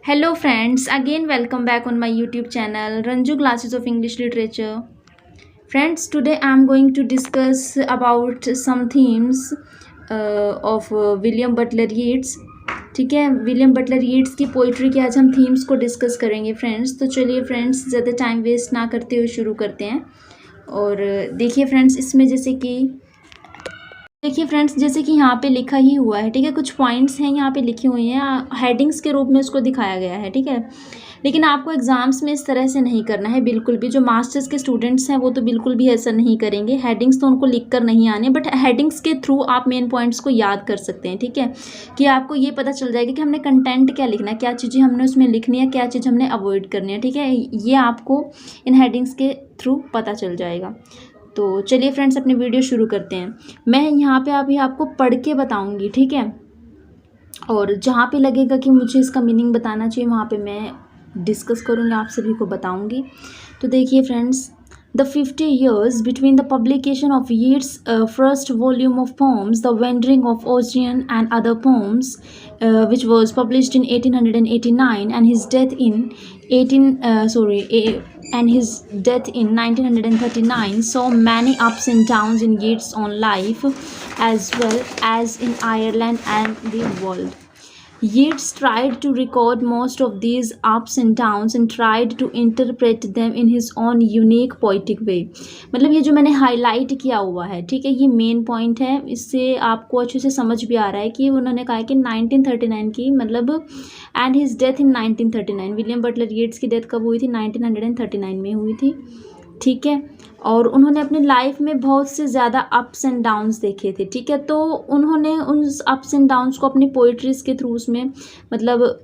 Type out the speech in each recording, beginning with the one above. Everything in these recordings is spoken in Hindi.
Hello friends, again welcome back on my YouTube channel Ranju Classes of English Literature. Friends, today I am going to discuss about some themes of William Butler Yeats. ठीक है, विलियम बटलर यीट्स की पोइट्री के आज हम थीम्स को डिस्कस करेंगे फ्रेंड्स। तो चलिए फ्रेंड्स, ज़्यादा टाइम वेस्ट ना करते हुए शुरू करते हैं। और देखिए फ्रेंड्स, इसमें जैसे कि यहाँ पे लिखा ही हुआ है, ठीक है, कुछ पॉइंट्स हैं यहाँ पे लिखे हुए हैं, हेडिंग्स के रूप में उसको दिखाया गया है, ठीक है। लेकिन आपको एग्जाम्स में इस तरह से नहीं करना है बिल्कुल भी। जो मास्टर्स के स्टूडेंट्स हैं वो तो बिल्कुल भी ऐसा नहीं करेंगे, हेडिंग्स तो उनको लिख कर नहीं आने, बट हेडिंग्स के थ्रू आप मेन पॉइंट्स को याद कर सकते हैं, ठीक है, कि आपको ये पता चल जाएगा कि हमने कंटेंट क्या लिखना है, क्या चीज़ें हमने उसमें लिखनी है, क्या चीज़ हमने अवॉइड करनी है, ठीक है। ये आपको इन हेडिंग्स के थ्रू पता चल जाएगा। तो चलिए फ्रेंड्स, अपनी वीडियो शुरू करते हैं। मैं यहाँ पे अभी आपको पढ़ के बताऊँगी, ठीक है, और जहाँ पे लगेगा कि मुझे इसका मीनिंग बताना चाहिए वहाँ पे मैं डिस्कस करूँगी, आप सभी को बताऊँगी। तो देखिए friends, the 50 years between the publication of Yeats' first volume of poems, The Wandering of Ossian and Other Poems, which was published in 1889, and his death in 1939, saw many ups and downs in Yeats' own life, as well as in Ireland and the world. Yeats tried to record most of these ups and downs and tried to interpret them in his own unique poetic way. मतलब ये जो मैंने हाईलाइट किया हुआ है, ठीक है, ये मेन पॉइंट है, इससे आपको अच्छे से समझ भी आ रहा है कि उन्होंने कहा कि 1939 की मतलब and his death in 1939, William Butler Yeats की डेथ कब हुई थी? 1939 में हुई थी, ठीक है। और उन्होंने अपनी लाइफ में बहुत से ज़्यादा अप्स एंड डाउन्स देखे थे, ठीक है। तो उन्होंने उन अप्स एंड डाउन्स को अपनी पोइट्रीज के थ्रू उसमें मतलब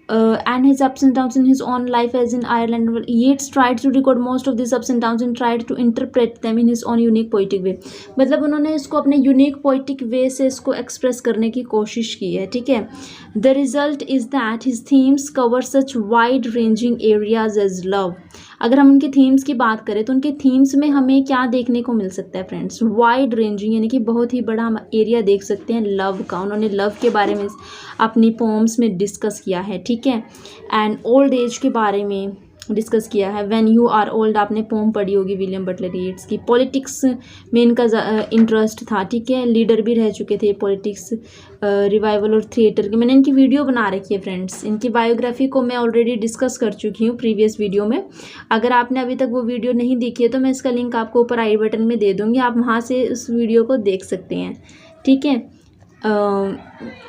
and his ups and downs in his own life as in Ireland. Yeats tried to record most of these ups and downs and tried to interpret them in his own unique poetic way. मतलब उन्होंने इसको अपने यूनिक पोइटिक वे से इसको एक्सप्रेस करने की कोशिश की है, ठीक है। The result is that his themes cover such wide ranging areas as love. अगर हम उनके थीम्स की बात करें तो उनके थीम्स में हमें क्या देखने को मिल सकता है फ्रेंड्स? वाइड रेंजिंग, यानी कि बहुत ही बड़ा हम एरिया देख सकते हैं लव का। उन्होंने लव के बारे में अपनी पोम्स में डिस्कस किया है, ठीक है, एंड ओल्ड एज के बारे में डिस्कस किया है। व्हेन यू आर ओल्ड आपने पोम पढ़ी होगी विलियम बटलर येट्स की। पॉलिटिक्स में इनका इंटरेस्ट था, ठीक है, लीडर भी रह चुके थे पॉलिटिक्स, रिवाइवल और थिएटर की। मैंने इनकी वीडियो बना रखी है फ्रेंड्स, इनकी बायोग्राफी को मैं ऑलरेडी डिस्कस कर चुकी हूँ प्रीवियस वीडियो में। अगर आपने अभी तक वो वीडियो नहीं देखी है तो मैं इसका लिंक आपको ऊपर आई बटन में दे दूँगी, आप वहाँ से उस वीडियो को देख सकते हैं, ठीक है।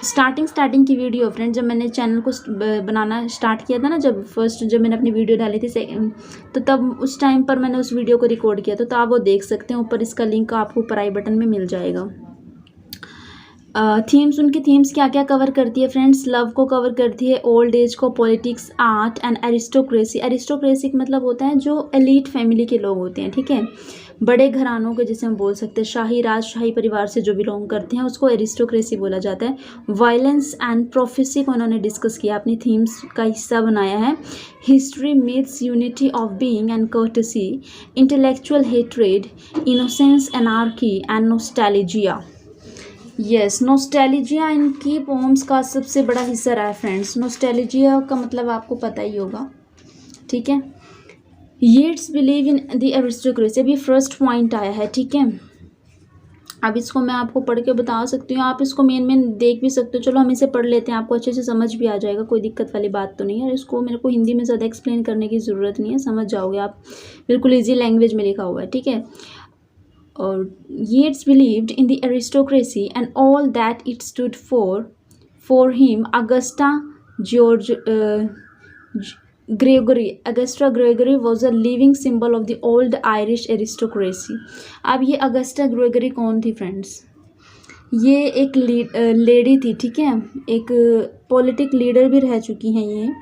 स्टार्टिंग की वीडियो फ्रेंड, जब मैंने चैनल को बनाना स्टार्ट किया था ना, जब मैंने अपनी वीडियो डाली थी तो तब उस टाइम पर मैंने उस वीडियो को रिकॉर्ड किया था, तो आप वो देख सकते हैं, ऊपर इसका लिंक आपको ऊपर आई बटन में मिल जाएगा। थीम्स, उनकी थीम्स क्या क्या कवर करती है फ्रेंड्स? लव को कवर करती है, ओल्ड एज को, politics, art and aristocracy. Aristocracy का मतलब होता है जो एलीट फैमिली के लोग होते हैं, ठीक है, बड़े घरानों के, जिसे हम बोल सकते हैं शाही राज, शाही परिवार से जो बिलोंग करते हैं उसको एरिस्टोक्रेसी बोला जाता है। वायलेंस एंड प्रोफेसी को उन्होंने डिस्कस किया, अपनी थीम्स का हिस्सा बनाया है। History, myths, unity of being and courtesy, intellectual hatred, innocence, anarchy and nostalgia. Yes, nostalgia इनकी पोम्स का सबसे बड़ा हिस्सा रहा है फ्रेंड्स। नोस्टैल्जिया का मतलब आपको पता ही होगा, ठीक है। Yeats believe in the aristocracy, अभी फर्स्ट पॉइंट आया है, ठीक है। अब इसको मैं आपको पढ़ के बता सकती हूँ, आप इसको मेन देख भी सकते हो। चलो हम इसे पढ़ लेते हैं, आपको अच्छे से समझ भी आ जाएगा, कोई दिक्कत वाली बात तो नहीं है। और इसको मेरे को हिंदी में ज़्यादा एक्सप्लेन करने की ज़रूरत नहीं है, समझ जाओगे आप, बिल्कुल ईजी लैंग्वेज में लिखा हुआ है, ठीक है। और Yeats believed in the aristocracy and all that it stood for. For him, Augusta Gregory was a living symbol of the old Irish aristocracy. अब ये अगस्टा ग्रेगरी कौन थी फ्रेंड्स? ये एक लेडी थी, ठीक है, एक पॉलिटिक लीडर भी रह चुकी हैं ये।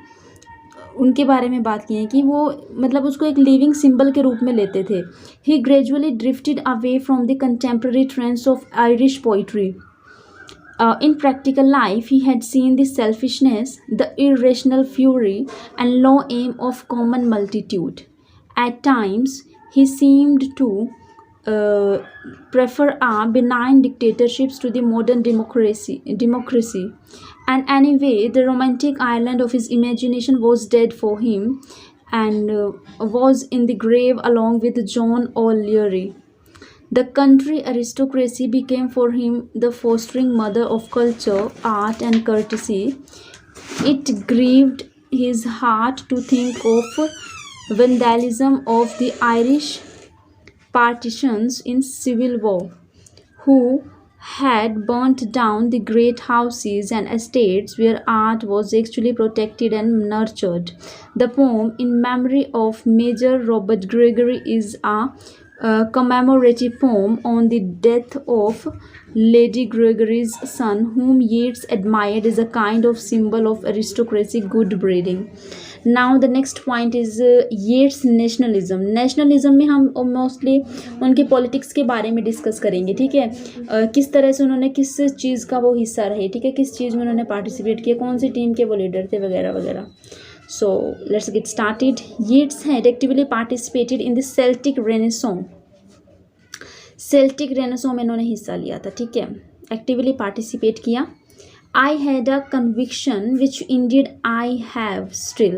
उनके बारे में बात की है कि वो मतलब उसको एक लिविंग सिंबल के रूप में लेते थे। He gradually drifted away from the contemporary trends of Irish poetry. In practical life, he had seen the selfishness, the irrational fury, and low aim of common multitude. At times, he seemed to uh, prefer a benign dictatorships to the modern democracy. And anyway, the romantic Ireland of his imagination was dead for him, and was in the grave along with John O'Leary. The country aristocracy became for him the fostering mother of culture, art, and courtesy. It grieved his heart to think of vandalism of the Irish partisans in civil war, who had burnt down the great houses and estates where art was actually protected and nurtured. The poem in memory of Major Robert Gregory is a commemorative poem on the death of Lady Gregory's son, whom Yeats admired as a kind of symbol of aristocracy, good breeding. Now the next point is Yeats nationalism. Nationalism में हम मोस्टली उनके पॉलिटिक्स के बारे में डिस्कस करेंगे, ठीक है. किस तरह से उन्होंने किस चीज़ का वो हिस्सा रहे, ठीक है, किस चीज़ में उन्होंने पार्टिसिपेट किया, कौन सी टीम के वो लीडर थे, वगैरह वगैरह. So let's get started. Yeats had actively participated in the Celtic renaissance. Celtic renaissance में इन्होंने हिस्सा लिया था, ठीक है, एक्टिवली पार्टिसिपेट किया. I had a conviction, which indeed I have still.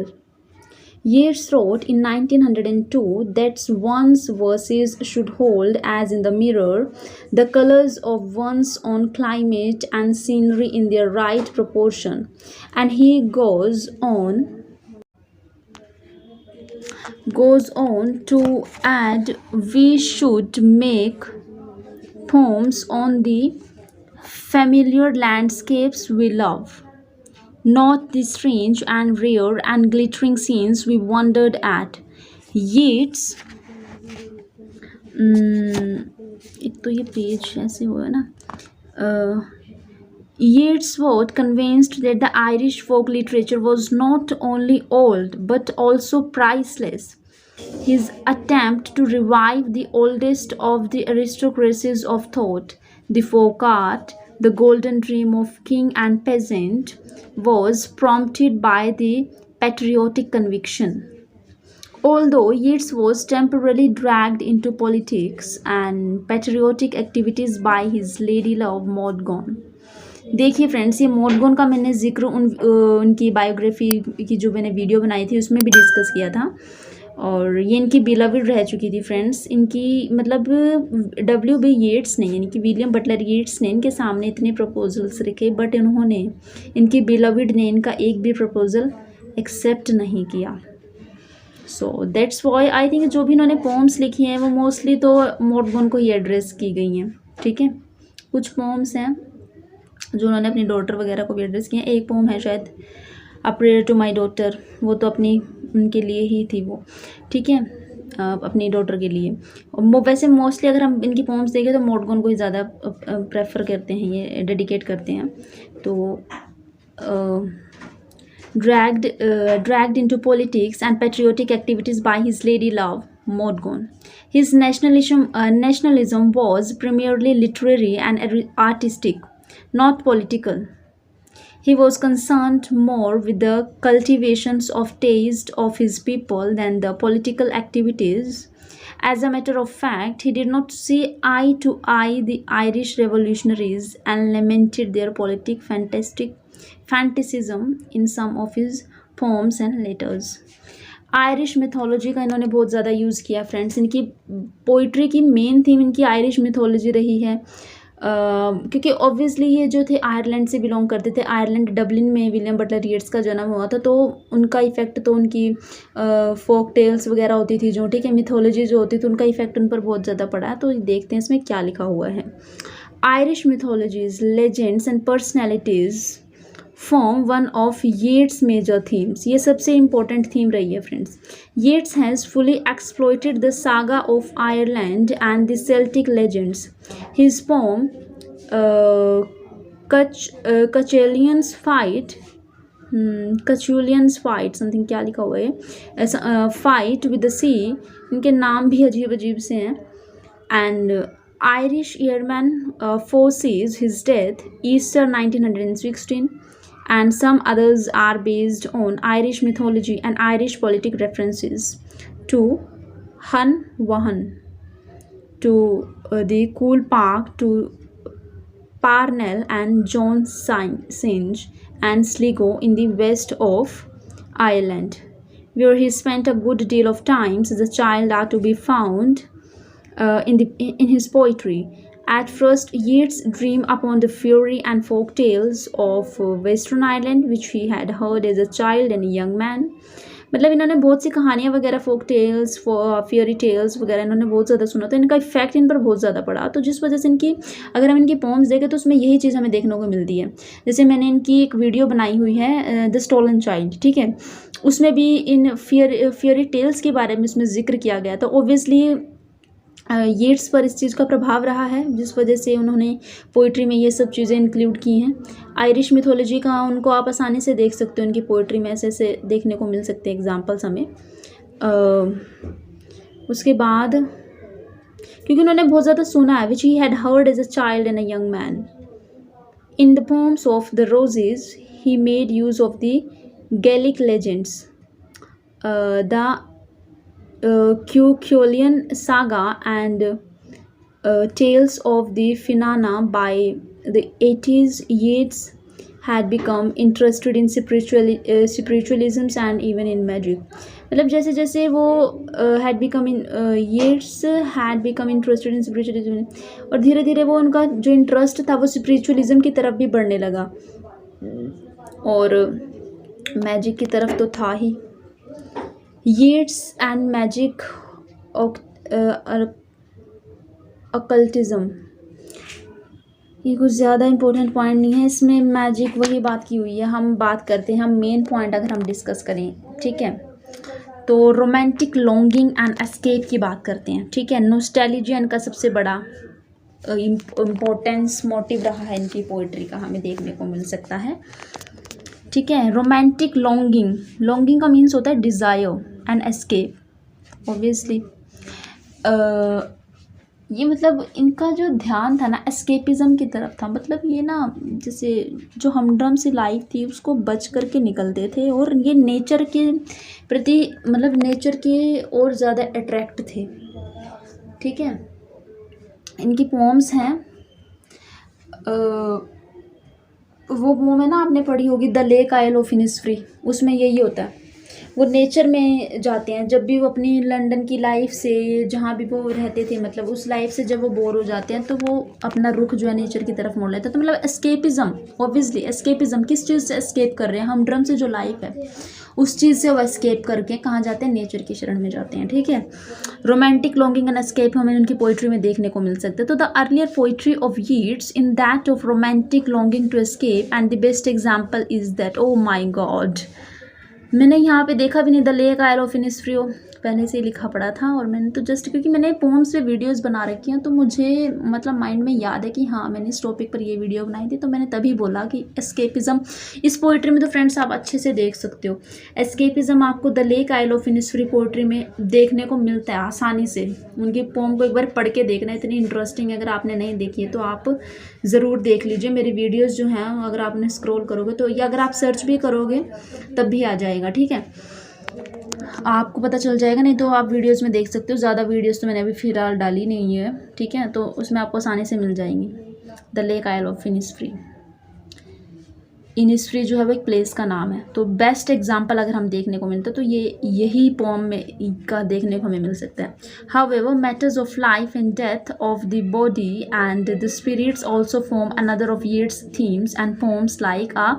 Yeats wrote in 1902 that one's verses should hold, as in the mirror, the colors of one's own climate and scenery in their right proportion. And he goes on to add, we should make poems on the familiar landscapes we love, not the strange and rare and glittering scenes we wondered at. Yeats, एक तो ये पेज ऐसे हुआ है ना. Yeats was convinced that the Irish folk literature was not only old but also priceless. His attempt to revive the oldest of the aristocracies of thought, the folk art, the golden dream of king and peasant, was prompted by the patriotic conviction. Although Yeats was temporarily dragged into politics and patriotic activities by his lady love Maud Gonne. देखिए फ्रेंड्स, ये मॉड गॉन का मैंने जिक्र उनकी बायोग्राफी की जो मैंने वीडियो बनाई थी उसमें भी डिस्कस किया था, और ये इनकी बिलविड रह चुकी थी फ्रेंड्स. इनकी मतलब W.B. येट्स ने, यानी कि विलियम बटलर येट्स ने इनके सामने इतने प्रपोजल्स रखे, बट इन्होंने, इनकी बिलविड ने इनका एक भी प्रपोजल एक्सेप्ट नहीं किया. So that's why I think जो भी इन्होंने पोम्स लिखी हैं वो मोस्टली तो मॉड गॉन को ही एड्रेस की गई हैं, ठीक है. कुछ पोम्स हैं जो उन्होंने अपनी डॉटर वगैरह को भी एड्रेस किए हैं. एक पोम है शायद a prayer to my daughter, वो तो अपनी उनके लिए ही थी वो, ठीक है, अपनी डॉटर के लिए. वो वैसे मोस्टली अगर हम इनकी पोम्स देखें तो मॉड गॉन को ही ज़्यादा प्रेफर करते हैं, ये डेडिकेट करते हैं. तो dragged into politics and patriotic activities by his lady love Maud Gonne. His nationalism was primarily literary and artistic, not political. He was concerned more with the cultivations of taste of his people than the political activities. As a matter of fact, he did not see eye to eye the Irish revolutionaries and lamented their fanaticism in some of his poems and letters. Irish mythology का इन्होंने बहुत ज़्यादा यूज़ किया फ्रेंड्स. इनकी पोइट्री की मेन थीम इनकी आयरिश मिथोलॉजी रही है, क्योंकि ऑब्वियसली ये जो थे आयरलैंड से बिलोंग करते थे. आयरलैंड डबलिन में विलियम बटलर येट्स का जन्म हुआ था, तो उनका इफ़ेक्ट तो उनकी फोक टेल्स वगैरह होती थी जो, ठीक है, मिथोलॉजी जो होती थी, उनका इफ़ेक्ट उन पर बहुत ज़्यादा पड़ा है. तो देखते हैं इसमें क्या लिखा हुआ है. Irish mythologies, legends and personalities form one of Yeats major themes. ये सबसे इम्पोर्टेंट थीम रही है friends. Yeats has fully exploited the saga of Ireland and the Celtic legends. His poem Cuchulain's fight something, क्या लिखा हुआ है, फाइट विद द सी, इनके नाम भी अजीब अजीब से हैं. And Irish airman forces his death, Easter 1916, and some others are based on Irish mythology and Irish politic references to Hun Wahan. to the cool park to Parnell and John Singe and Sligo in the west of Ireland, where he spent a good deal of time as a child are to be found in his poetry. At first, Yeats dreamed upon the fairy and folk tales of Western Ireland, which he had heard as a child and a young man. मतलब इन्होंने बहुत सी कहानियाँ वगैरह फोक टेल्स फेयरी टेल्स वगैरह इन्होंने बहुत ज़्यादा सुना, तो इनका इफेक्ट इन पर बहुत ज़्यादा पड़ा, तो जिस वजह से इनकी अगर हम इनकी पोम्स देखें तो उसमें यही चीज़ हमें देखने को मिलती है। जैसे मैंने इनकी एक वीडियो बनाई हुई है द स्टोलन चाइल्ड, ठीक है, उसमें भी इन फेयरी टेल्स के बारे में उसमें जिक्र किया गया, तो ऑब्वियसली येट्स पर इस चीज़ का प्रभाव रहा है, जिस वजह से उन्होंने पोइट्री में ये सब चीज़ें इंक्लूड की हैं। आयरिश मिथोलॉजी का उनको आप आसानी से देख सकते हो, उनकी पोइट्री में ऐसे ऐसे देखने को मिल सकते हैं एग्जांपल्स हमें। उसके बाद क्योंकि उन्होंने बहुत ज़्यादा सुना है, which he had heard as a child and a young man. In the poems of the roses he made use of the Gaelic legends, the Cuchulainn saga and tales of the Fianna. By the 80s, Yeats had become interested in spiritualisms and even in magic. मतलब जैसे जैसे वो Yeats had become interested in spiritualism, और धीरे धीरे वो उनका जो इंटरेस्ट था वो स्पिरिचुअलिज्म की तरफ भी बढ़ने लगा, और मैजिक की तरफ तो था ही। Yeats and magic, occultism, ये कुछ ज़्यादा इंपॉर्टेंट पॉइंट नहीं है इसमें, मैजिक वही बात की हुई है, हम बात करते हैं, हम मेन पॉइंट अगर हम डिस्कस करें, ठीक है, तो रोमांटिक लॉन्गिंग एंड एस्केप की बात करते हैं, ठीक है। नॉस्टैल्जिया इनका सबसे बड़ा इम्पोर्टेंस मोटिव रहा है इनकी पोइट्री का, हमें देखने को मिल सकता है, ठीक है। रोमांटिक लॉन्गिंग का मीन्स होता है डिज़ायर एंड एस्केप, ऑब्वियसली ये मतलब इनका जो ध्यान था ना एस्केपिज़म की तरफ था, मतलब ये ना जैसे जो हमड्रम सी लाइफ थी उसको बच करके निकलते थे, और ये नेचर के प्रति मतलब नेचर के और ज़्यादा अट्रैक्ट थे, ठीक है। इनकी पोम्स हैं, वो पोम है ना आपने पढ़ी होगी the lake isle of Innisfree, उसमें यही होता है, वो नेचर में जाते हैं, जब भी वो अपनी लंदन की लाइफ से जहाँ भी वो रहते थे मतलब उस लाइफ से जब वो बोर हो जाते हैं तो वो अपना रुख जो है नेचर की तरफ मोड़ लेते हैं, तो मतलब एस्केपिज़म, ऑब्वियसली एस्केपिज़म किस चीज़ से एस्केप कर रहे हैं, हमड्रम से जो लाइफ है उस चीज़ से वो एस्केप करके कहाँ जाते हैं, नेचर की शरण में जाते हैं, ठीक है। रोमांटिक लॉन्गिंग एंड एस्केप हमें उनकी पोइट्री में देखने को मिल सकते हैं। तो the earlier poetry of Yeats in that of romantic longing to escape, and the best example is that, oh my God, मैंने यहाँ पे देखा भी नहीं, the lake isle of Innisfree पहले से ही लिखा पड़ा था, और मैंने तो जस्ट क्योंकि मैंने पोम्स पे वीडियोस बना रखी हैं तो मुझे मतलब माइंड में याद है कि हाँ मैंने इस टॉपिक पर ये वीडियो बनाई थी, तो मैंने तभी बोला कि एस्केपिज़म इस पोइट्री में तो फ्रेंड्स आप अच्छे से देख सकते हो, एस्केपिज़म आपको the lake isle of Innisfree poetry में देखने को मिलता है आसानी से। उनकी पोम को एक बार पढ़ के देखना, इतनी इंटरेस्टिंग है, अगर आपने नहीं देखी है तो आप ज़रूर देख लीजिए। मेरी वीडियोज़ जो हैं अगर आपने स्क्रॉल करोगे तो, या अगर आप सर्च भी करोगे तब भी आ जाएगा, ठीक है, आपको पता चल जाएगा, नहीं तो आप वीडियोस में देख सकते हो। ज़्यादा वीडियोस तो मैंने अभी फ़िलहाल डाली नहीं है, ठीक है, तो उसमें आपको आसानी से मिल जाएंगी। The lake isle of Innisfree, Innisfree जो है वो एक प्लेस का नाम है। तो बेस्ट एग्जांपल अगर हम देखने को मिलता है तो ये यही पोम में का देखने को हमें मिल सकता है। However matters of life and death of the body and the spirits also form another of Yeats themes and poems like a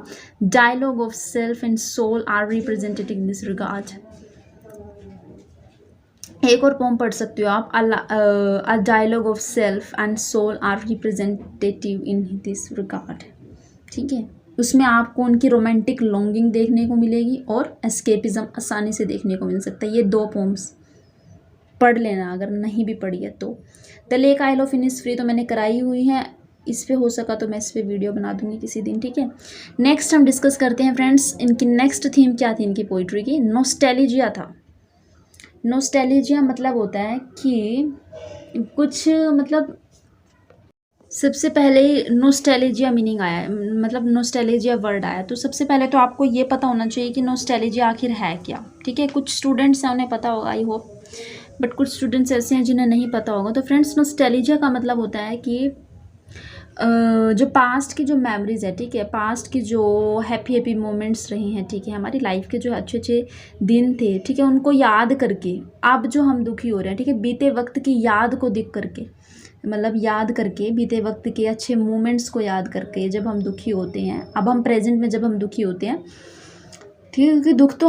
dialogue of self and soul are represented in this regard. एक और पोम पढ़ सकते हो आप, a dialogue of self and soul are representative in this regard, ठीक है। उसमें आपको उनकी रोमांटिक लॉन्गिंग देखने को मिलेगी और एस्केपिज़म आसानी से देखने को मिल सकता है। ये दो पोम्स पढ़ लेना अगर नहीं भी पढ़ी है तो। The lake isle of Innisfree तो मैंने कराई हुई है, इस पर हो सका तो मैं इस पर वीडियो बना दूंगी किसी दिन, ठीक है। नेक्स्ट हम डिस्कस करते हैं फ्रेंड्स, इनकी नेक्स्ट थीम क्या थी इनकी पोइट्री की, नॉस्टैल्जिया था। नॉस्टैल्जिया मतलब होता है कि कुछ मतलब सबसे पहले नॉस्टैल्जिया मीनिंग आया, मतलब नॉस्टैल्जिया वर्ड आया, तो सबसे पहले तो आपको ये पता होना चाहिए कि नॉस्टैल्जिया आखिर है क्या, ठीक है। कुछ स्टूडेंट्स हैं उन्हें पता होगा आई होप, बट कुछ स्टूडेंट्स ऐसे हैं जिन्हें नहीं पता होगा। तो फ्रेंड्स, नॉस्टैल्जिया का मतलब होता है कि जो पास्ट की जो मेमोरीज है, ठीक है, पास्ट की जो हैप्पी हैप्पी मोमेंट्स रही हैं, ठीक है, हमारी लाइफ के जो अच्छे अच्छे दिन थे, ठीक है, उनको याद करके अब जो हम दुखी हो रहे हैं, ठीक है, बीते वक्त की याद को देख करके, मतलब याद करके बीते वक्त के अच्छे मोमेंट्स को याद करके जब हम दुखी होते हैं, अब हम प्रेजेंट में जब हम दुखी होते हैं, ठीक है, क्योंकि दुख तो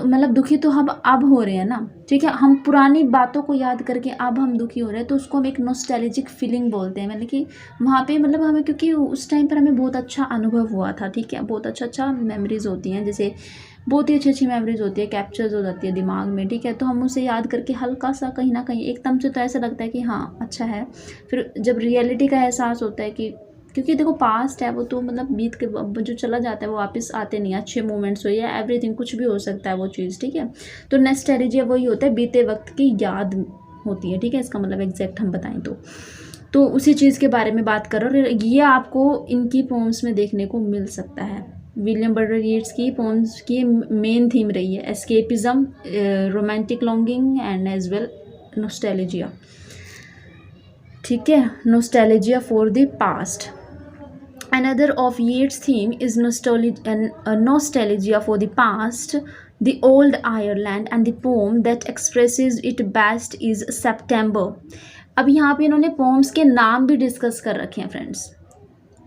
मतलब दुखी तो हम अब हो रहे हैं ना, ठीक है, हम पुरानी बातों को याद करके अब हम दुखी हो रहे हैं, तो उसको हम एक नॉस्टैल्जिक फीलिंग बोलते हैं। मतलब कि वहाँ पे मतलब हमें, क्योंकि उस टाइम पर हमें बहुत अच्छा अनुभव हुआ था, ठीक है, बहुत अच्छा मेमोरीज होती हैं, जैसे बहुत ही अच्छी मेमोरीज होती है, कैप्चर्स हो जाती है दिमाग में, ठीक है, तो हम उसे याद करके हल्का सा कहीं ना कहीं एकदम से तो ऐसा लगता है कि हाँ अच्छा है, फिर जब रियलिटी का एहसास होता है कि, क्योंकि देखो पास्ट है वो तो मतलब बीत के जो चला जाता है वो वापस आते नहीं, अच्छे मोमेंट्स हो या एवरीथिंग कुछ भी हो सकता है वो चीज़, ठीक है, तो नॉस्टैल्जिया वही होता है, बीते वक्त की याद होती है, ठीक है, इसका मतलब एग्जैक्ट हम बताएं तो उसी चीज़ के बारे में बात कर रहे हैं। ये आपको इनकी पोम्स में देखने को मिल सकता है। विलियम बटलर येट्स की पोम्स की मेन थीम रही है escapism, romantic longing and as well nostalgia, ठीक है, nostalgia for the past. Another of Yeats' theme is nostalgia for the past, the old Ireland, and the poem that expresses it best is September. अब यहाँ पे इन्होंने पोम्स के नाम भी डिस्कस कर रखे हैं फ्रेंड्स,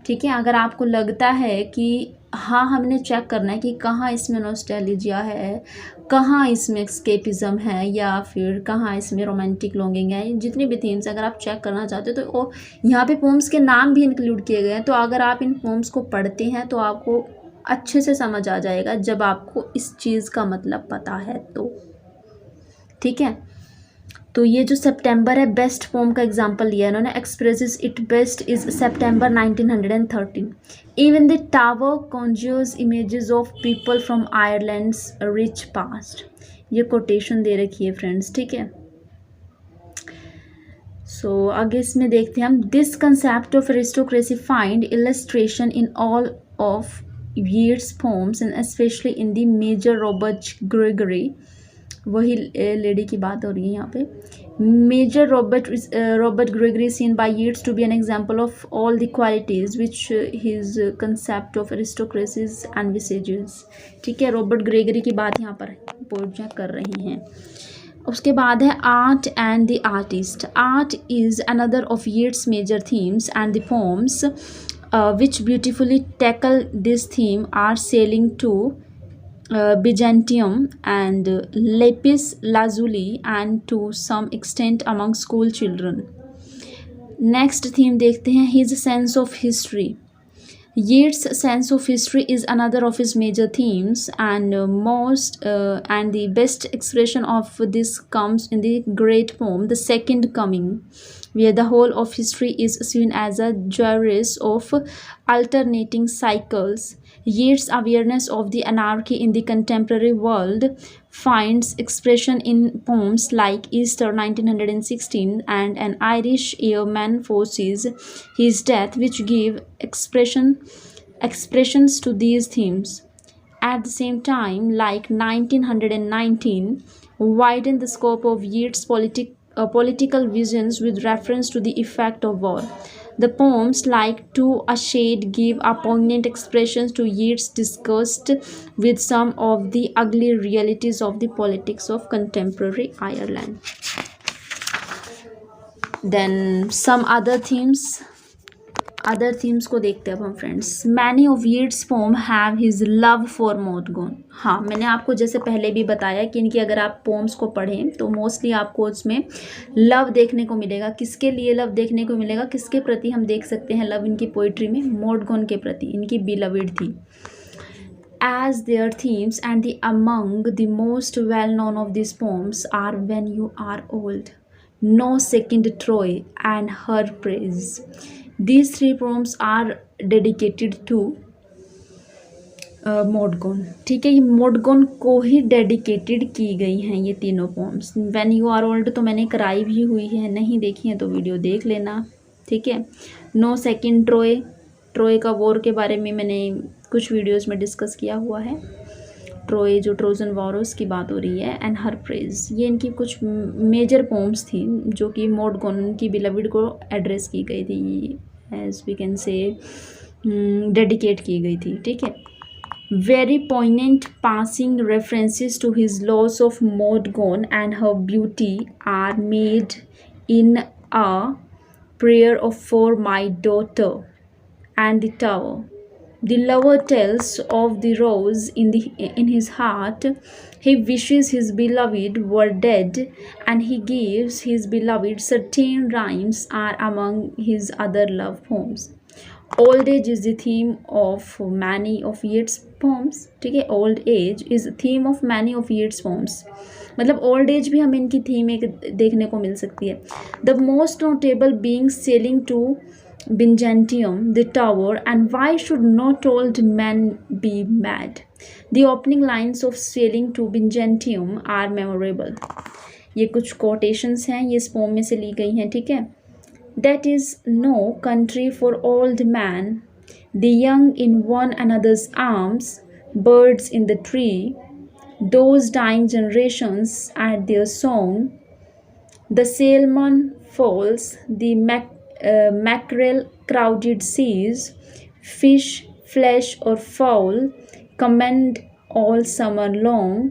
ठीक है, अगर आपको लगता है कि हाँ हमने चेक करना है कि कहाँ इसमें नॉस्टैल्जिया है, कहाँ इसमें एस्केपिज्म है, या फिर कहाँ इसमें रोमांटिक लॉन्गिंग है, जितनी भी थीम्स अगर आप चेक करना चाहते हो तो यहाँ पे पोम्स के नाम भी इंक्लूड किए गए हैं। तो अगर आप इन पोम्स को पढ़ते हैं तो आपको अच्छे से समझ आ जाएगा, जब आपको इस चीज़ का मतलब पता है तो, ठीक है। तो ये जो सितंबर है बेस्ट पोम का एग्जांपल लिया है इन्होंने, expresses it best is September 1913, even the tower conjures images of people from Ireland's rich past. ये कोटेशन दे रखी है फ्रेंड्स, ठीक है। सो आगे इसमें देखते हैं हम, this concept of aristocracy find illustration in all of Yeats poems and especially in the major Robert Gregory, वही लेडी की बात हो रही है यहाँ पे, Major Robert Gregory seen by Yeats to be an example of all the qualities which his concept of aristocracies envisages, ठीक है, रॉबर्ट ग्रेगरी की बात यहाँ पर पोर्जा कर रही हैं। उसके बाद है art and the artist. Art is another of Yeats major themes and the poems which beautifully tackle this theme are Sailing to Byzantium and Lapis Lazuli, and to some extent among school children. Next theme देखते हैं, his sense of history. Yeats' sense of history is another of his major themes, and and the best expression of this comes in the great poem The Second Coming, where the whole of history is seen as a series of alternating cycles. Yeats' awareness of the anarchy in the contemporary world finds expression in poems like Easter 1916 and An Irish Airman Foresees His Death, which give expressions to these themes. At the same time, like 1919, widen the scope of Yeats' political visions with reference to the effect of war. The poems like To a Shade give a poignant expressions to Yeats' disgust with some of the ugly realities of the politics of contemporary Ireland. Then some other themes को देखते हैं अब हम friends. Many of Yeats poem have his love for Maud Gonne. हाँ, मैंने आपको जैसे पहले भी बताया कि इनकी अगर आप पोम्स को पढ़ें तो मोस्टली आपको उसमें लव देखने को मिलेगा। किसके लिए लव देखने को मिलेगा, किसके प्रति हम देख सकते हैं लव इनकी पोइट्री में, मोडगोन के प्रति, इनकी बिलविड थी। As their themes and the among the most well known of these poems are When You Are Old, No Second Troy and Her Praise. These three poems are dedicated to मोडगोन, ठीक है, ये मोडगोन को ही डेडिकेटेड की गई हैं ये तीनों poems. When you are old तो मैंने कराई भी हुई है, नहीं देखी है तो वीडियो देख लेना, ठीक है। नो सेकंड ट्रोय, ट्रोय का वॉर के बारे में मैंने कुछ वीडियोस में डिस्कस किया हुआ है। ट्रोय जो ट्रोजन वॉर उसकी बात हो रही है, एंड हर प्रेज। ये इनकी कुछ मेजर पोम्स थी जो कि मॉडगन की बिलविड को एड्रेस की गई थी, as we can say dedicate की गई थी, ठीक है। Very poignant passing references to his loss of Modgon and her beauty are made in a prayer of for my daughter and the tower. The lover tells of the rose in his heart. He wishes his beloved were dead, and he gives his beloved certain rhymes are among his other love poems. Old age is the theme of many of Yeats poems, ठीक है। Old age is theme of many of Yeats poems, मतलब ओल्ड एज भी हमें इनकी थीम एक देखने को मिल सकती है। The most notable being sailing to Byzantium, the tower, and why should not old men be mad? The opening lines of sailing to Byzantium are memorable. ये कुछ quotations हैं, ये इस poem में से ली गई हैं, ठीक है। That is no country for old man, the young in one another's arms, birds in the tree, those dying generations at their song, the salmon falls, the mackerel crowded seas, fish, flesh or fowl, commend all summer long,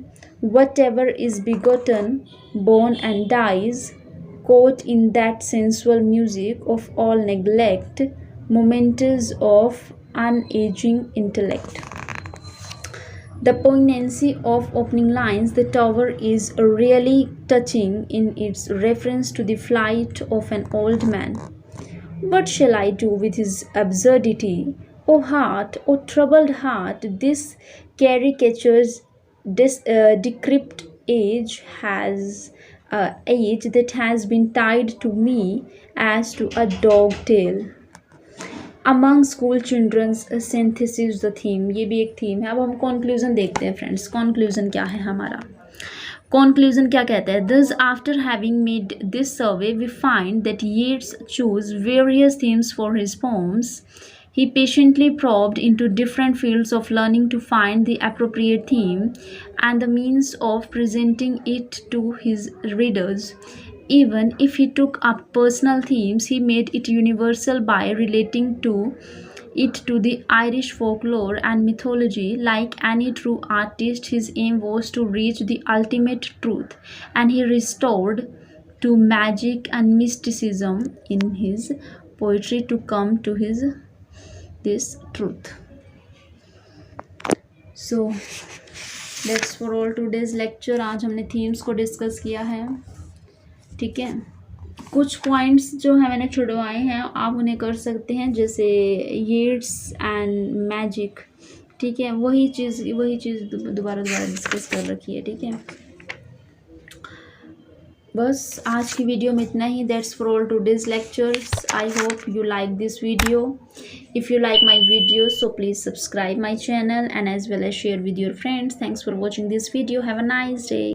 whatever is begotten, born and dies, caught in that sensual music of all neglect, momentous of unaging intellect. The poignancy of opening lines, the tower, is really touching in its reference to the flight of an old man. What shall I do with his absurdity? O heart, O troubled heart, this caricature's decrepit age that has been tied to me as to a dog tail. Among school children's synthesis the theme, ये भी एक थीम है। अब हम conclusion देखते हैं फ्रेंड्स। conclusion क्या है हमारा? Conclusion क्या कहता है? Thus, after having made this survey, we find that Yeats chose various themes for his poems. He patiently probed into different fields of learning to find the appropriate theme and the means of presenting it to his readers. Even if he took up personal themes, he made it universal by relating it to the Irish folklore and mythology. Like any true artist, his aim was to reach the ultimate truth, and he restored to magic and mysticism in his poetry to come to this truth. So that's for all today's lecture. आज हमने themes को डिस्कस किया है, ठीक है। कुछ पॉइंट्स जो है मैंने छुड़वाए हैं, आप उन्हें कर सकते हैं, जैसे येट्स एंड मैजिक, ठीक है। वही चीज़ दोबारा डिस्कस कर रखी है, ठीक है। बस आज की वीडियो में इतना ही। That's for all today's lectures. I hope you like this video. If you like my video so please subscribe my channel and as well as share with your friends. Thanks for watching this video. Have a nice day.